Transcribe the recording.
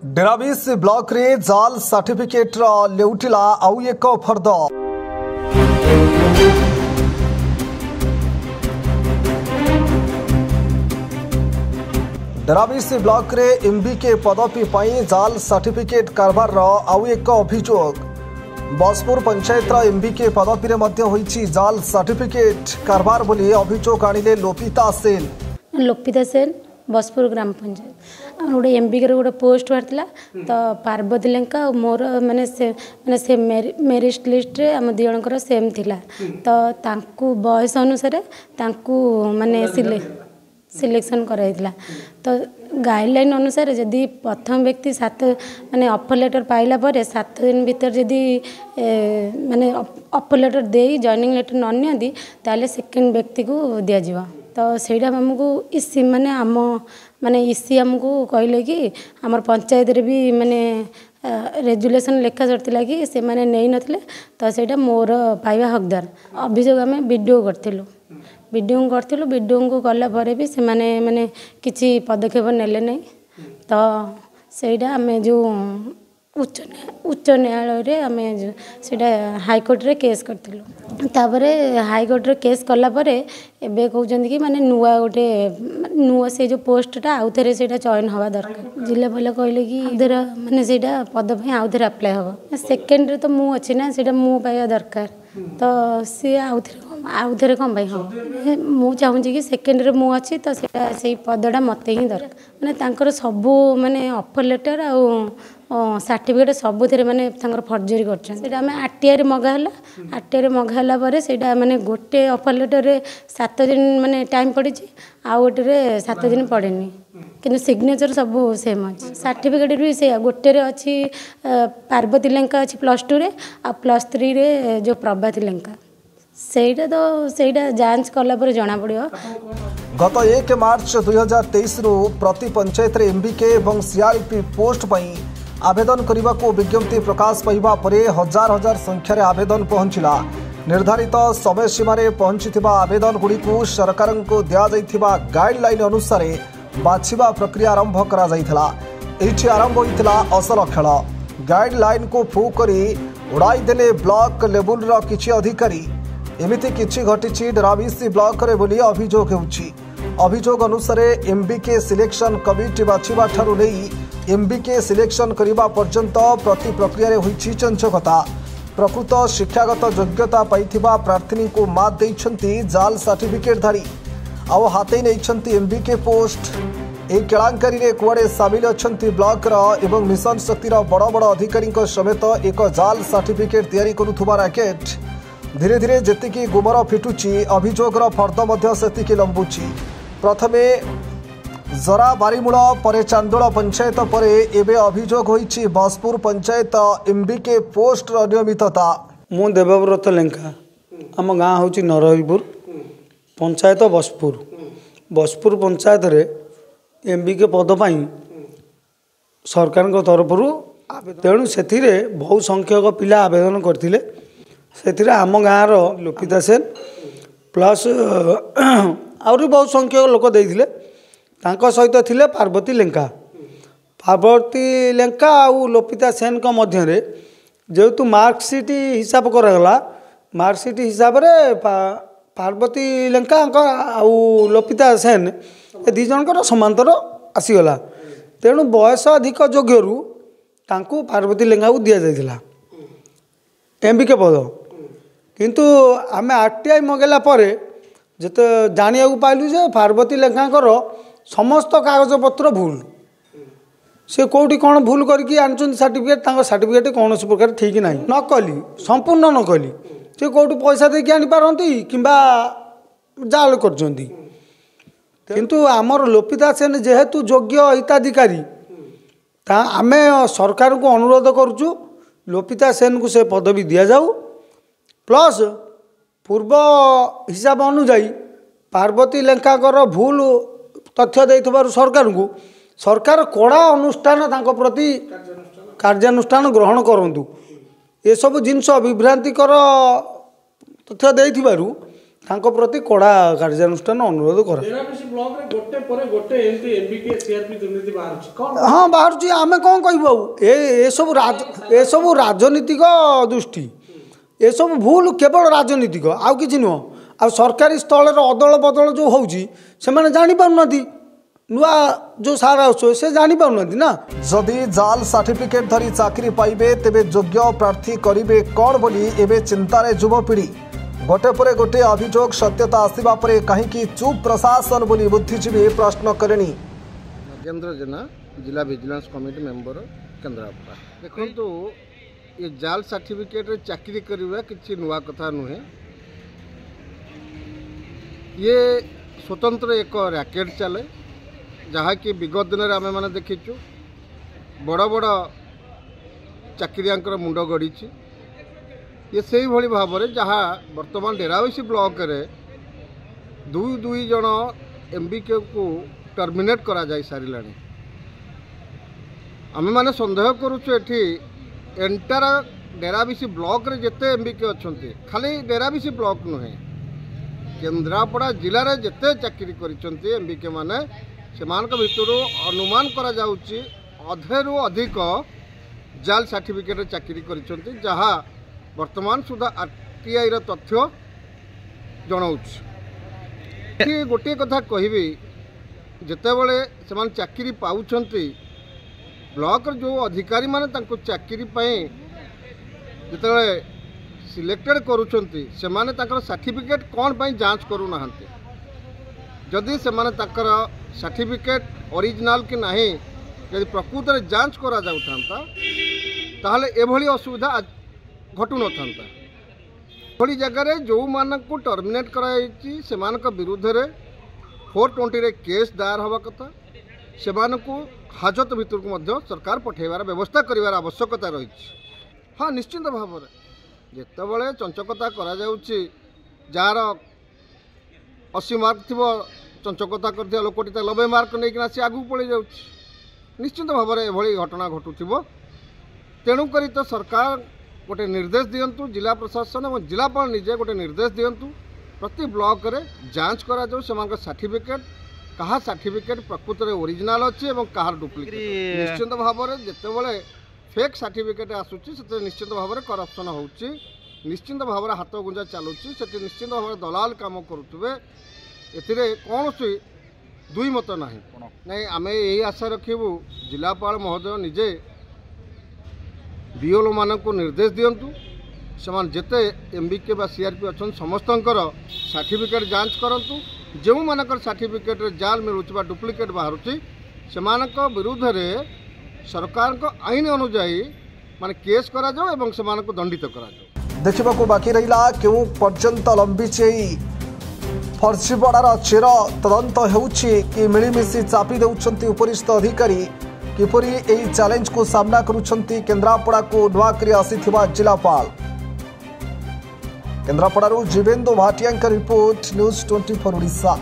डेराबिस block रे जाल certificate लेउटिला आउ एक फर्द। डेराबिस ब्लॉक रे एमबीके पदवी पाई जाल सर्टिफिकेट कारबार आउ एक अभियोग। बसपुर पंचायत एमबीके पदवी रे मध्य होईची जाल सर्टिफिकेट कारबार बोली अभियोग आनिले लोपिता सेन बसपुर ग्राम पंचायत गोटे एमबीके गोटे पोस्ट बाहर तो पार्वती लेंका और मोर माने मेरिट लिस्ट रे आम दी जनकर सेम थिला तो तांकु बयस अनुसार तांकु माने सिलेक्शन कराइला तो गाइडलाइन अनुसार जदि प्रथम व्यक्ति 7 माने ऑफर लेटर पाइला पर 7 दिन भीतर जदि माने ऑफर लेटर दे जॉइनिंग लेटर न नियंदी ताले सेकंड व्यक्ति को दिया जिवा तो सेटा आमको इसी माने आम माने इसी आमको कहले कि आमर पंचायत रे भी माने रेजुलेशन लेखा चढ़ता कि से माने नहीं नथिले तो सेटा मोर पाइबा हकदार अभियोग आम वीडियो वीडियो को कला पर भी से माने किसी पदक्षेप नेले नहीं तो सेटा आम जो उच्च न्यायालय रे आम सेटा हाईकोर्ट रे केस करथिलु तापरे हाईकोर्ट रे केस कला परे एबे कहउछन कि माने नुआ गोटे नुआ से जो पोस्टटा आउ थरे सेटा चयन हवा दरकार जिला भले कहले कि उधर माने सेटा पद पे आउ थरे अप्लाई हवा सेकंड रे तो मु अछि ना सेटा मु पाया दरकार तो से आउ थरे कम भाई हम मु चाहूँ कि सेकेंड रे मु अच्छी तो से पदटा मत ही दरकार माने तांकर सबू माने ऑफर लेटर आ सर्टिफिकेट सबू थे माने तांकर फर्जरी कर आरटीआई मगाला आरटीआई मगाला पर सेटा माने गोटे ऑफर लेटर रे 7 दिन माने टाइम पड़ी आउ गोटे रे 7 दिन पड़ेनी कि सिग्नेचर सबू सेम अच्छे सर्टिफिकेट भी से गोटे रे अच्छी पार्वती लेंका अच्छी +2 रे आ +3 रे जो प्रभाती लेंका सेटा जांच कला पर जना पड़ियो। गत 1 मार्च 2023 रु प्रति पंचायत रे एमबीके एवं सीआरपी पोस्ट पई आवेदन करने को विज्ञप्ति प्रकाश पाइबा परे हजार हजार संख्यार आवेदन पहुंचला। निर्धारित समय सीमा पहुंची आवेदन गुड़ी को सरकार को दि गाइडलाइन अनुसार बाछिबा प्रक्रिया आरंभ करा जाइथिला। एठी आरंभ होइथिला असल खेल। गाइडलाइन को फू करी उड़ाई देले ब्लॉक लेवल रो किछि अधिकारी। एमिति किछि घटिछि डेराबिस ब्लॉक रे बोली अभियोग हेउछि। अभियोग अनुसार एमबीके सिलेक्शन कमिटी बाछिबा ठारू नहीं एमबीके सिलेक्शन करने पर्यंत प्रति प्रक्रिया होइछि चंचकता। प्रकृत शिक्षागत योग्यता पाइथिबा प्रार्थी को मात देइछंती जाल सर्टिफिकेटधारी आउ हाथै नैछंती एमबीके पोस्ट। ए केलांकारी रे कुआडे सामिल अछंती ब्लॉक एवं मिशन शक्तिर बड़ बड़ अधिकारी समेत एक जाल सर्टिफिकेट तैयारी करुथुबा रैकेट धीरे धीरे जेतिकी गुमर फिटुची अभियोगर फर्द मध्य सेतिकी लंबुची। प्रथमे जरा बारीमूल पर चांदोल पंचायत पर एवं अभियोग होइछि बसपुर पंचायत एमबीके पोस्ट अनियमितता। मु देवव्रत लेंका आम गाँ हूँ नरहरिपुर पंचायत बसपुर पंचायत रे एमबीके पद पाई सरकार तरफ तेणु से बहु संख्यक पिला आवेदन करथिले। से आम गाँव लोपिता सेन प्लस आउरी बहुत संख्यक लोक देइथिले। तांको सहित थिले पार्वती लेंका आउ लोपिता सेन को मध्य रे जेहेतु मार्कसीट हिसाब करागला मार्कसीट हिसाब रे पार्वती लेंका आउ लोपिता सेन ए दी जनकर समांतर आसीगला। तेणु बयस अधिक योग्यरू तांको पार्वती लेंका को दिया जाइथिला एमबीके पद किंतु आमे आरटीआई मगेला परे जते जानिया पाइलु जे पार्वती लेंकाकर समस्त कागज पत्र भूल से कौटी कौन भूल करके आनुचंदी सर्टिफिकेट कौन प्रकार ठीक ना नकली संपूर्ण नकली से कौटी पैसा देके आनी पारती किंबा जाल करचंदी। किंतु आमर लोपिता सेन जेहेतु योग्य हिताधिकारी आमे सरकार को अनुरोध करुचु लोपिता सेन को से पदवी दि जाऊ प्लस पूर्व हिसाब अनुजाई पार्वती लेंकाकर भूल तथ्य देइथबारु सरकार कड़ा अनुष्ठान तांको प्रति कार्यानुष्ठान ग्रहण करंतु। ये सब जिनस विभ्रांतिकर तथ्य देइथबारु ତାଙ୍କ ପ୍ରତି କଡ଼ା କାର୍ଯ୍ୟାନୁଷ୍ଠାନ ଅନୁରୋଧ କରା। ହଁ ବାହାରୁଛି, ଆମେ କ'ଣ କହିବୁ ଆଉ ଏସବୁ ରାଜନୀତିକ ଦୃଷ୍ଟି, ଏସବୁ ଭୁଲ କେବଳ ରାଜନୀତିକ, ଆଉ କିଛି ନୁହଁ। ଆଉ ସରକାରୀ ସ୍ଥଳରେ ଅଦଳ ବଦଳ ଯେଉଁ ହେଉଛି ସେମାନେ ଜାଣିପାରୁନାହାନ୍ତି, ନୂଆ जो सारा से जानी पाउनांती ना। जदि जाल सर्टिफिकेट धरी चाकरी पाइबे तेबे योग्य प्रार्थी करिवे कौन बोली एबे चिंतार युवपीढ़ी। गोटे पर गोटे अभियोग सत्यता आसवा पर कहीं चुप प्रशासन बोली बुद्धिजीवी प्रश्न करेनी। नागेंद्र जेना जिला विजिलेंस कमिटी मेंबर केन्द्रापड़ा। देखो ये जाल सर्टिफिकेट रे चाकरी करवा किसी नुआ कथा नुहे, ये स्वतंत्र एक रैकेट चले जहाँ कि विगत दिन में आम मैंने देखीचु बड़ बड़ चाकरियांकर मुंड गड़ी। ये से भाई भाव में जहाँ बर्तमान डेराबेसी ब्लॉक रे दुई जन एमबीके को टर्मिनेट करा जाई सारिला। आम मैंने संदेह करुचु एठी एंटार डेराबेसी ब्लॉक रे जेते एमबीके अच्छे, खाली डेराबेसी ब्लॉक नुहे केन्द्रापड़ा जिले में जेते चाकरी करिसेंती एमबीके माने सेमानक भितरु अनुमान करा जाउची अधेरु अधिक जाल सर्टिफिकेट चाकरी करिसेंती, जहाँ वर्तमान सुधा आरटीआई रो तथ्य जनाउची। गोटे कथा कहबी, जेतेबेले सेमान चाकरी पाउछंती ब्लॉक जो अधिकारी माने तांको चाकरी पई जेतेबेले सिलेक्टेड करूछंती सेमाने तांकर सर्टिफिकेट कोन पई जांच करू नाहंती। जदि सेमाने तांकर सर्टिफिकेट ओरिजिनल कि नहीं यदि प्रकृत में जांच करा जाउथांता ताहले एभली असुविधा घटू न था। भली जगह जो मानक टर्मिनेट कराई सेमानक विरुद्ध रे 420 रे केस दायर हवा कथा, सेमानकु हाजत भितर को मध्य सरकार पठेबार व्यवस्था करिवार आवश्यकता रही। हाँ निश्चिंत भाव में जेतेबेले चंचकता करा जाउची जार 80 मार्क थी चंचकता कर लोकटी 90 मार्क नहीं सी आगू पड़े जा निश्चिंत भाव में एभली घटना घटुथिबो। तेणुक तो सरकार गोटे निर्देश दिंतु, जिला प्रशासन और जिलापाल निजे गोटे निर्देश दिंतु प्रति ब्लॉक रे जांच करा जाऊ सेमानक सर्टिफिकेट कहा सर्टिफिकेट प्रकृत में ओरिजिनल अच्छी और कहार डुप्लिकेट। निश्चिंत भाव में जितेबाला फेक सर्टिफिकेट आसूची से निश्चित भाव में करप्शन होउची, निश्चिंत भाव में हाथ गुंजा चलुची, से निश्चित भाव में दलाल काम करुवे। एथिरे कौन सी दुई मत ना नहीं आम यही आशा रखिबू जिलापाल महोदय निजे बीएलओ मानक निर्देश दिंतु से जेते एमबीके बा सीआरपी अच्छा समस्तंकर सर्टिफिकेट जांच करंतु। जो मानकर सर्टिफिकेट जाल मिलूँ डुप्लिकेट बाहरुची सेमानक विरुद्ध रे सरकार को आईन अनुजाई माने केस करा जाओ एवं सेमानक दंडित करा जाओ। देखा बाकी रहा क्यों पर्यंत लंबीचे फर्जीवाड़ार चेर तदंत होउछि कि मिलीमिशी चापी देउछंती उपरिस्थ अधिकारी। किपरि एही चैलेंज को सामना करुछंती केन्द्रापड़ा को नुआकरी आसीथिबा जिलापाल। केन्द्रापड़ारू जीवेंद्र भाटिया रिपोर्ट न्यूज 24 ओडिशा।